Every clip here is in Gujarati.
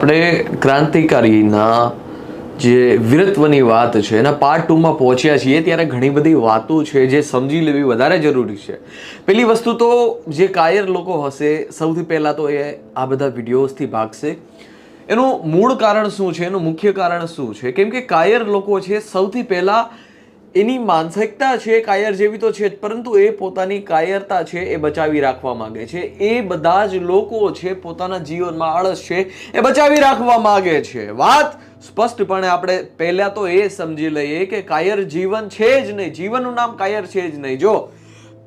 આપણે ક્રાંતિકારીના જે વીરત્વની વાત છે એના પાર્ટ 2 માં પહોંચ્યા છીએ ત્યારે ઘણી બધી વાતો છે જે સમજી લેવી વધારે જરૂરી છે. પહેલી વસ્તુ તો જે કાયર લોકો હશે સૌથી પહેલાં તો એ આ બધા વિડીયોઝથી ભાગશે. એનું મૂળ કારણ શું છે, એનું મુખ્ય કારણ શું છે? કેમ કે કાયર લોકો છે સૌથી પહેલાં એની માનસિકતા છે કાયર જેવી તો છે જ, પરંતુ એ પોતાની કાયરતા છે એ બચાવી રાખવા માંગે છે. એ બધા જ લોકો છે પોતાના જીવનમાં આળસ છે એ બચાવી રાખવા માંગે છે. વાત સ્પષ્ટપણે આપણે પહેલા તો એ સમજી લઈએ કે કાયર જીવન છે જ નહીં. જીવનનું નામ કાયર છે જ નહીં. જો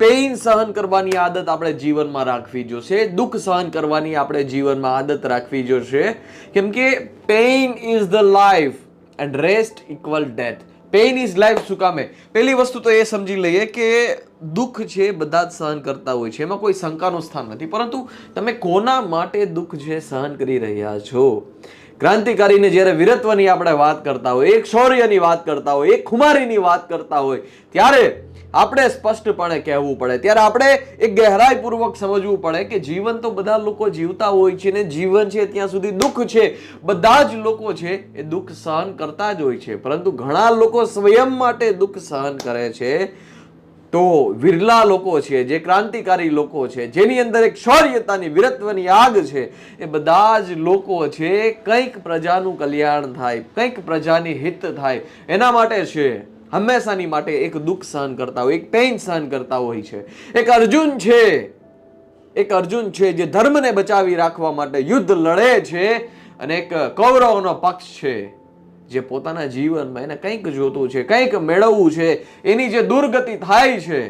પેઇન સહન કરવાની આદત આપણે જીવનમાં રાખવી જોશે, દુઃખ સહન કરવાની આપણે જીવનમાં આદત રાખવી જોશે. કેમ કે pain is the life and rest equal death. Pain is life શું કામે? પહેલી વસ્તુ તો એ સમજી લઈએ કે દુઃખ છે બધા જ સહન કરતા હોય છે, એમાં કોઈ શંકાનું સ્થાન નથી. પરંતુ તમે કોના માટે દુઃખ છે સહન કરી રહ્યા છો? ક્રાંતિકારીને જ્યારે વીરત્વની આપણે વાત કરતા હોય, એક શૌર્યની વાત કરતા હોય, એક ખુમારીની વાત કરતા હોય, ત્યારે આપણે સ્પષ્ટપણે કહેવું પડે, ત્યારે આપણે એક ગહેરાઈપૂર્વક સમજવું પડે કે જીવન તો બધા લોકો જીવતા હોય છે ને જીવન છે ત્યાં સુધી દુઃખ છે. બધા જ લોકો છે એ દુઃખ સહન કરતા જ હોય છે, પરંતુ ઘણા લોકો સ્વયં માટે દુઃખ સહન કરે છે. તો વિરલા લોકો છે, જે ક્રાંતિકારી લોકો છે, જેની અંદર એક શૌર્યતાની વીરત્વની આગ છે, એ બધા જ લોકો છે કંઈક પ્રજાનું કલ્યાણ થાય, કંઈક પ્રજાની હિત થાય એના માટે છે હંમેશાની માટે એક દુઃખ સહન કરતા હોય, એક પેઇન સહન કરતા હોય છે. એક અર્જુન છે જે ધર્મને બચાવી રાખવા માટે યુદ્ધ લડે છે, અને એક કૌરવનો પક્ષ છે જે પોતાના જીવનમાં એને કંઈક જોતું છે, કંઈક મેળવવું છે. એની જે દુર્ગતિ થાય છે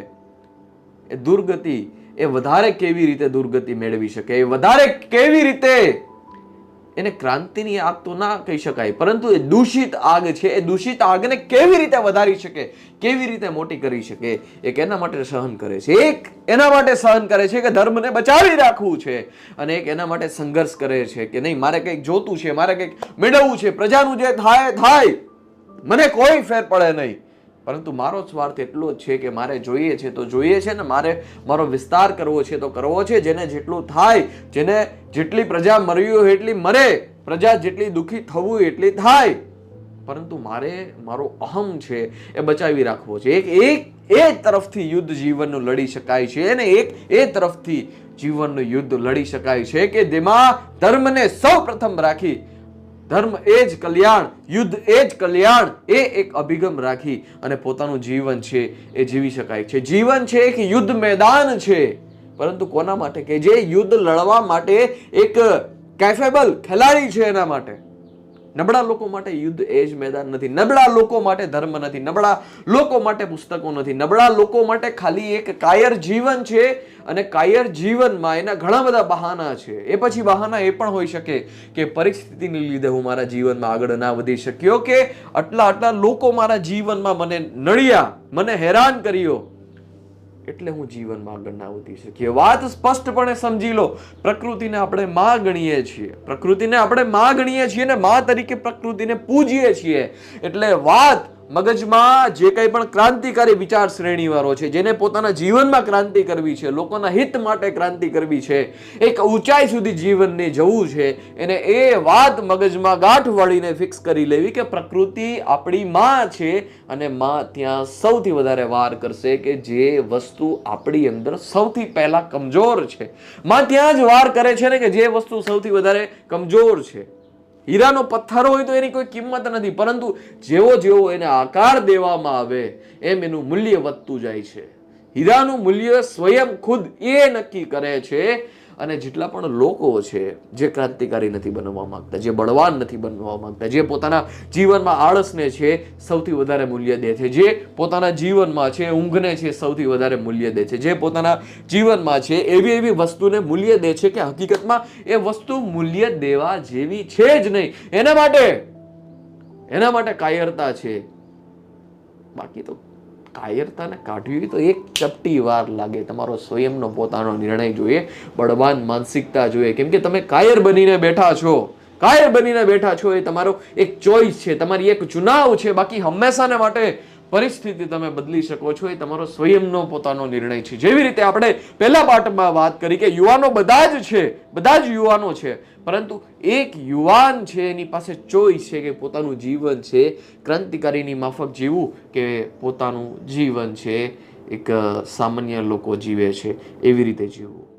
એ દુર્ગતિ એ વધારે કેવી રીતે દુર્ગતિ મેળવી શકે, એ વધારે કેવી રીતે એને ક્રાંતિની આગ તો ના કહી શકાય, પરંતુ એ દૂષિત આગ છે, એ દૂષિત આગને કેવી રીતે વધારી શકે, કેવી રીતે મોટી કરી શકે, એક એના માટે સહન કરે છે. એક એના માટે સહન કરે છે કે ધર્મને બચાવી રાખવું છે, અને એક એના માટે સંઘર્ષ કરે છે કે નહીં, મારે કંઈક જોતું છે, મારે કંઈક મેળવવું છે, પ્રજાનું જે થાય મને કોઈ ફેર પડે નહીં, પરંતુ મારો સ્વાર્થ એટલો જ છે કે મારે જોઈએ છે તો જોઈએ છે ને, મારો વિસ્તાર કરવો છે તો કરવો છે. જેને જેટલું થાય, જેને જેટલી પ્રજા મરવી હોય એટલી મરે, પ્રજા જેટલી દુઃખી થવું હોય એટલી થાય, પરંતુ મારો અહમ છે એ બચાવી રાખવો છે. એ તરફથી યુદ્ધ જીવનનું લડી શકાય છે, અને એ તરફથી જીવનનું યુદ્ધ લડી શકાય છે કે જેમાં ધર્મને સૌ પ્રથમ રાખી, ધર્મ એ જ કલ્યાણ, યુદ્ધ એ જ કલ્યાણ, એ એક અભિગમ રાખી અને પોતાનું જીવન છે એ જીવી શકાય છે. જીવન છે એક યુદ્ધ મેદાન છે, પરંતુ કોના માટે? કે જે યુદ્ધ લડવા માટે એક કેપેબલ ખેલાડી છે. એના માટે નબળા લોકો માટે યુદ્ધ એ જ મેદાન નથી, નબળા લોકો માટે ધર્મ નથી, નબળા લોકો માટે પુસ્તકો નથી, નબળા લોકો માટે ખાલી એક કાયર જીવન છે. અને કાયર જીવનમાં એના ઘણા બધા બહાના છે. એ પછી બહાના એ પણ હોઈ શકે કે પરિસ્થિતિને લીધે હું મારા જીવનમાં આગળ ના વધી શક્યો, કે આટલા લોકો મારા જીવનમાં મને નડ્યા, મને હેરાન કર્યો, એટલે હું જીવનમાં આગળ ના વધી શક્યો. વાત સ્પષ્ટપણે સમજી લો. પ્રકૃતિને આપણે માં ગણીએ છીએ, પ્રકૃતિને આપણે માં ગણીએ છીએ ને માં તરીકે પ્રકૃતિને પૂજીએ છીએ. એટલે વાત મગજમાં જે કંઈ પણ ક્રાંતિકારી વિચાર શ્રેણી વાળો છે, જેને પોતાના જીવનમાં ક્રાંતિ કરવી છે, લોકોના હિત માટે ક્રાંતિ કરવી છે, એક ઊંચાઈ સુધી જીવનને જવું છે, એને એ વાત મગજમાં ગાંઠ વાળીને ફિક્સ કરી લેવી કે પ્રકૃતિ આપણી માં છે, અને માં ત્યાં સૌથી વધારે વાર કરશે કે જે વસ્તુ આપણી અંદર સૌથી પહેલા કમજોર છે. માં ત્યાં જ વાર કરે છે ને કે જે વસ્તુ સૌથી વધારે કમજોર છે. હીરાનો પથ્થર હોય તો એની કોઈ કિંમત નથી, પરંતુ જેવો એને આકાર દેવામાં આવે એમ એનું મૂલ્ય વધતું જાય છે. હીરાનું મૂલ્ય સ્વયં ખુદ એ નક્કી કરે છે. અને જેટલા પણ લોકો છે જે ક્રાંતિકારી નથી બનવા માંગતા, જે બળવાન નથી બનવા માંગતા, જે પોતાના જીવનમાં આળસને છે સૌથી વધારે મૂલ્ય દે છે, જે પોતાના જીવનમાં છે ઊંઘને છે સૌથી વધારે મૂલ્ય દે છે, જે પોતાના જીવનમાં છે એવી વસ્તુને મૂલ્ય દે છે કે હકીકતમાં એ વસ્તુ મૂલ્ય દેવા જેવી છે જ નહીં, એના માટે કાયરતા છે. બાકી તો કાયરતાને કાઢવી તો એક ચપટી વાર લાગે. તમારો સ્વયંનો પોતાનો નિર્ણય જોઈએ, બળવાન માનસિકતા જોઈએ. કેમ કે તમે કાયર બનીને બેઠા છો, એ તમારો એક ચોઈસ છે, તમારી એક ચુનાવ છે. બાકી હંમેશાને માટે પરિસ્થિતિ તમે બદલી શકો છો એ તમારો સ્વયંનો પોતાનો નિર્ણય છે. જેવી રીતે આપણે પહેલા પાઠમાં વાત કરી કે યુવાનો બધા જ છે, બધા જ યુવાનો છે, પરંતુ એક યુવાન છે એની પાસે ચોઈસ છે કે પોતાનું જીવન છે ક્રાંતિકારીની માફક જીવવું કે પોતાનું જીવન છે એક સામાન્ય લોકો જીવે છે એવી રીતે જીવવું.